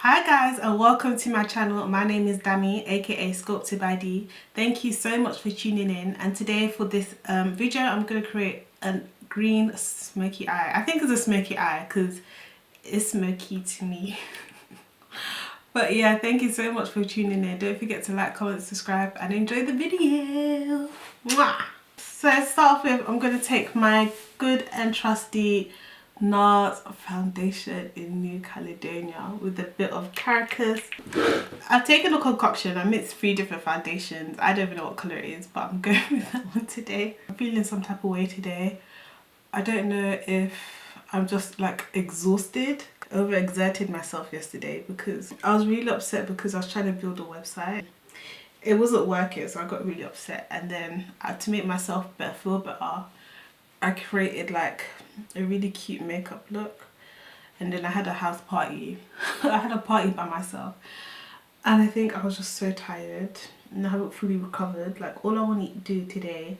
Hi guys and welcome to my channel. My name is Dami, aka SculptedbyD. Thank you so much for tuning in, and today for this video I'm going to create a green smoky eye. I think it's a smoky eye because it's smoky to me. But yeah, thank you so much for tuning in. Don't forget to like, comment, subscribe and enjoy the video. Mwah! So to start off with, I'm going to take my good and trusty NARS foundation in New Caledonia with a bit of Caracas. I've taken a concoction. I mixed 3 different foundations. I don't even know what colour it is, but I'm going with that one today. I'm feeling some type of way today. I don't know if I'm just like exhausted. Overexerted myself yesterday because I was really upset because I was trying to build a website. It wasn't working, so I got really upset, and then to make myself feel better, I created like a really cute makeup look, and then I had a house party. I had a party by myself, and I think I was just so tired and I haven't fully recovered. Like, all I want to do today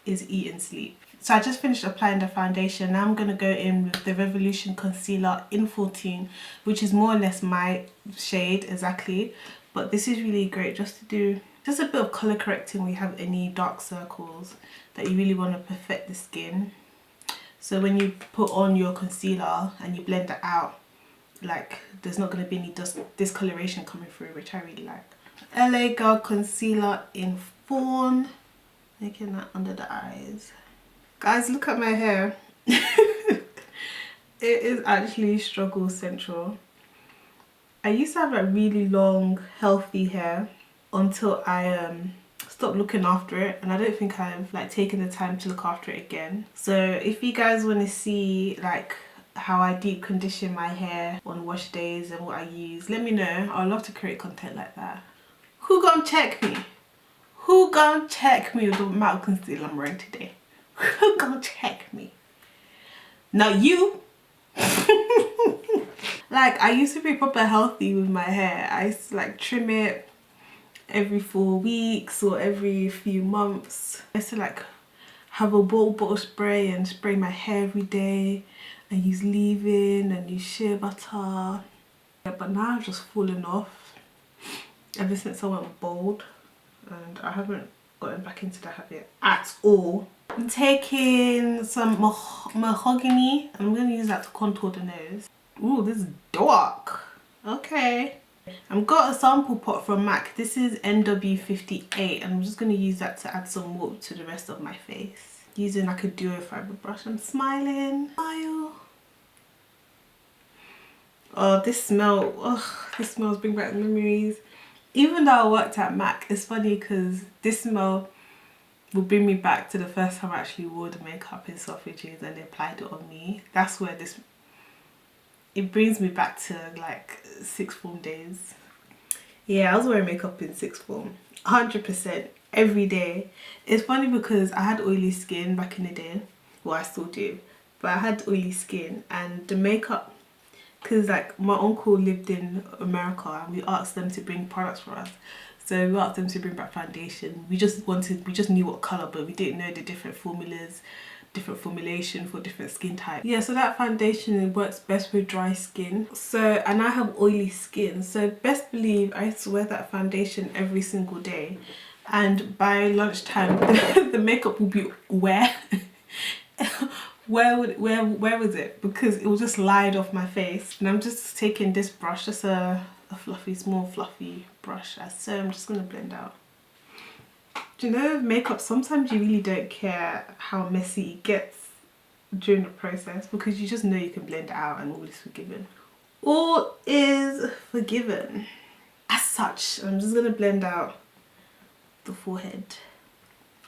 is eat and sleep. So I just finished applying the foundation. Now I'm going to go in with the Revolution Concealer in 14, which is more or less my shade exactly. But this is really great just to do just a bit of colour correcting when you have any dark circles that you really want to perfect the skin. So when you put on your concealer and you blend it out, like, there's not going to be any discoloration coming through, which I really like. LA Girl Concealer in Fawn, making that under the eyes. Guys, look at my hair. It is actually struggle central. I used to have like really long healthy hair until I stopped looking after it, and I don't think I've like taken the time to look after it again. So if you guys want to see like how I deep condition my hair on wash days and what I use, let me know. I'd love to create content like that. Who gonna check me? Who gonna check me with the amount of concealer I'm wearing today? Who gonna check me? Not you. Like, I used to be proper healthy with my hair. I used to like trim it every 4 weeks or every few months. I used to like have a bottle spray and spray my hair every day and use leave-in and use shea butter. But now I've just fallen off ever since I went bald, and I haven't gotten back into the habit at all. I'm taking some mahogany. I'm going to use that to contour the nose. Ooh, this is dark. Okay. I've got a sample pot from MAC. This is NW58, and I'm just going to use that to add some warmth to the rest of my face. Using like a duo fiber brush. I'm smiling. Smile. Oh, this smell. Oh, this smells bring back memories. Even though I worked at MAC, it's funny because this smell will bring me back to the first time I actually wore the makeup in Selfridges and they applied it on me. That's where it brings me back to like 6th form days. Yeah, I was wearing makeup in 6th form 100% every day. It's funny because I had oily skin back in the day. Well, I still do, but I had oily skin, and the makeup, because like my uncle lived in America and we asked them to bring products for us. So we asked them to bring back foundation. We just knew what colour, but we didn't know the different formulas, different formulation for different skin types. Yeah, so that foundation works best with dry skin. So, and I have oily skin, so best believe I used to wear that foundation every single day, and by lunchtime the makeup will be where where was it? Because it will just slide off my face. And I'm just taking this brush, just a small fluffy brush, so I'm just gonna blend out. Do you know, makeup, sometimes you really don't care how messy it gets during the process because you just know you can blend it out and all is forgiven. All is forgiven. As such, I'm just gonna blend out the forehead.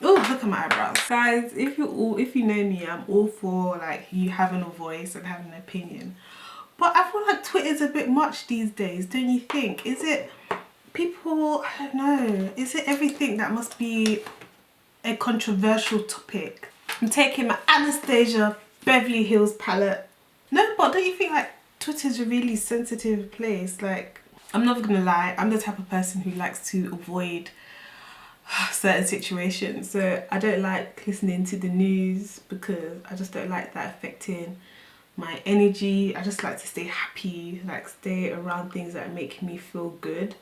Oh, look at my eyebrows. Guys, if you know me, I'm all for like you having a voice and having an opinion. But I feel like Twitter's a bit much these days, don't you think? Is it people, I don't know, is it everything that must be a controversial topic? I'm taking my Anastasia Beverly Hills palette. No, but don't you think like Twitter's a really sensitive place? Like, I'm not gonna lie, I'm the type of person who likes to avoid certain situations. So I don't like listening to the news because I just don't like that affecting my energy. I just like to stay happy, like stay around things that make me feel good.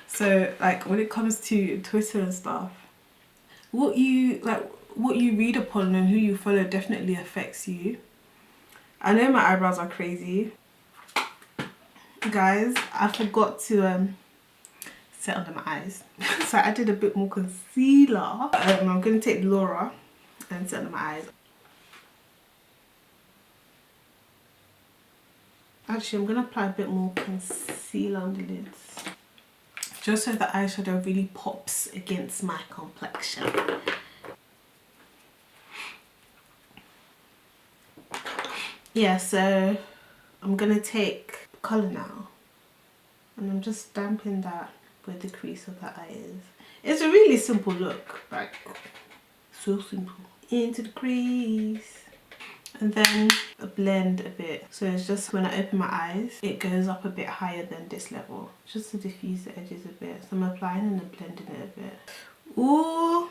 So like when it comes to Twitter and stuff, what you read upon and who you follow definitely affects you. I know my eyebrows are crazy. Guys, I forgot to set under my eyes. So I did a bit more concealer. I'm going to take Laura and set under my eyes. Actually, I'm going to apply a bit more concealer on the lids, just so the eyeshadow really pops against my complexion. Yeah, so I'm going to take colour now. And I'm just stamping that where the crease of the eye is. It's a really simple look, like so simple. Into the crease. And then blend a bit. So it's just when I open my eyes, it goes up a bit higher than this level. Just to diffuse the edges a bit. So I'm applying and then blending it a bit. Ooh!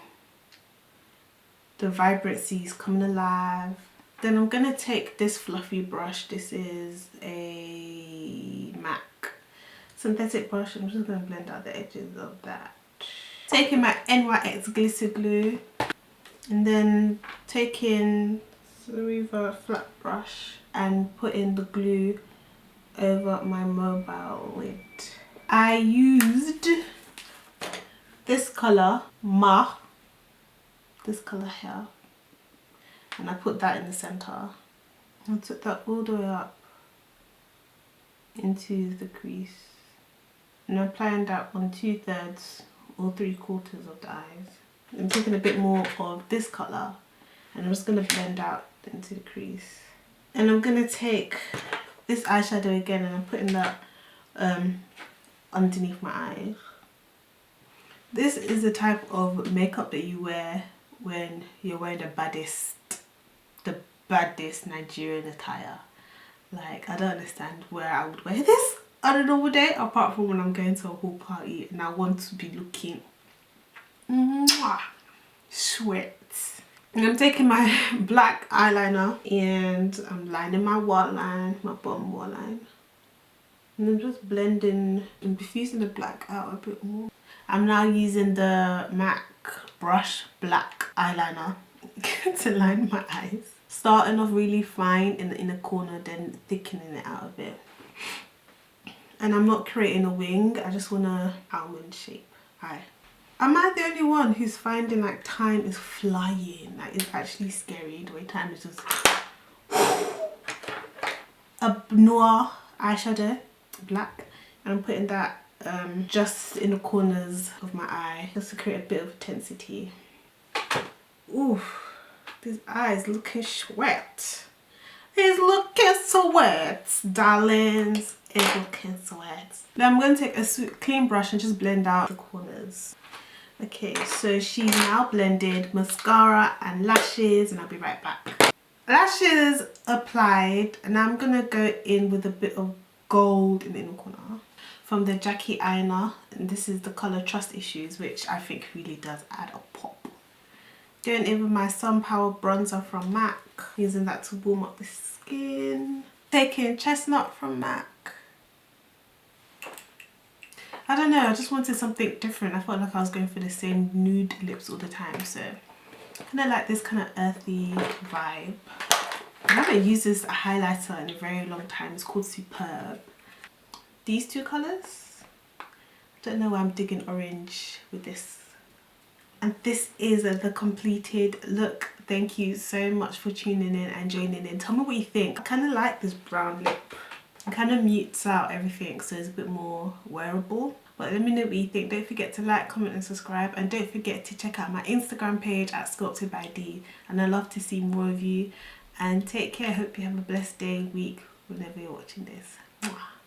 The vibrancy is coming alive. Then I'm going to take this fluffy brush. This is a MAC synthetic brush. I'm just going to blend out the edges of that. Taking my NYX glitter glue. And then taking Riva flat brush and putting the glue over my mobile lid. I used this colour, this colour here, and I put that in the centre. I took that all the way up into the crease, and I'm applying that on 2/3 or 3/4 of the eyes. I'm taking a bit more of this colour and I'm just going to blend out into the crease. And I'm going to take this eyeshadow again and I'm putting that underneath my eyes. This is the type of makeup that you wear when you're wearing the baddest Nigerian attire. Like, I don't understand where I would wear this on a normal day, apart from when I'm going to a whole party and I want to be looking sweat. And I'm taking my black eyeliner and I'm lining my waterline, my bottom waterline. And I'm just blending and diffusing the black out a bit more. I'm now using the MAC brush black eyeliner to line my eyes. Starting off really fine in the inner corner, then thickening it out a bit. And I'm not creating a wing, I just want a almond shape eye. Am I the only one who's finding like time is flying? Like, it's actually scary the way time is just... A noir eyeshadow, black, and I'm putting that just in the corners of my eye just to create a bit of intensity. Ooh, this eye is looking sweat. It's looking sweat, darlings. It's looking sweat. Now I'm going to take a clean brush and just blend out the corners. Okay, so she's now blended mascara and lashes, and I'll be right back. Lashes applied, and I'm gonna go in with a bit of gold in the inner corner from the Jackie Aina, and this is the colour Trust Issues, which I think really does add a pop. Going in with my Sun Power bronzer from MAC, using that to warm up the skin. Taking Chestnut from MAC. I don't know, I just wanted something different. I felt like I was going for the same nude lips all the time, so I kind of like this kind of earthy vibe. I haven't used this highlighter in a very long time. It's called Superb. These two colours, I don't know why I'm digging orange with this. And this is the completed look. Thank you so much for tuning in and joining in. Tell me what you think. I kind of like this brown lip. It kind of mutes out everything, so it's a bit more wearable. But let me know what you think. Don't forget to like, comment and subscribe, and don't forget to check out my Instagram page at SculptedbyD, and I'd love to see more of you. And take care. Hope you have a blessed day, week, whenever you're watching this. Mwah.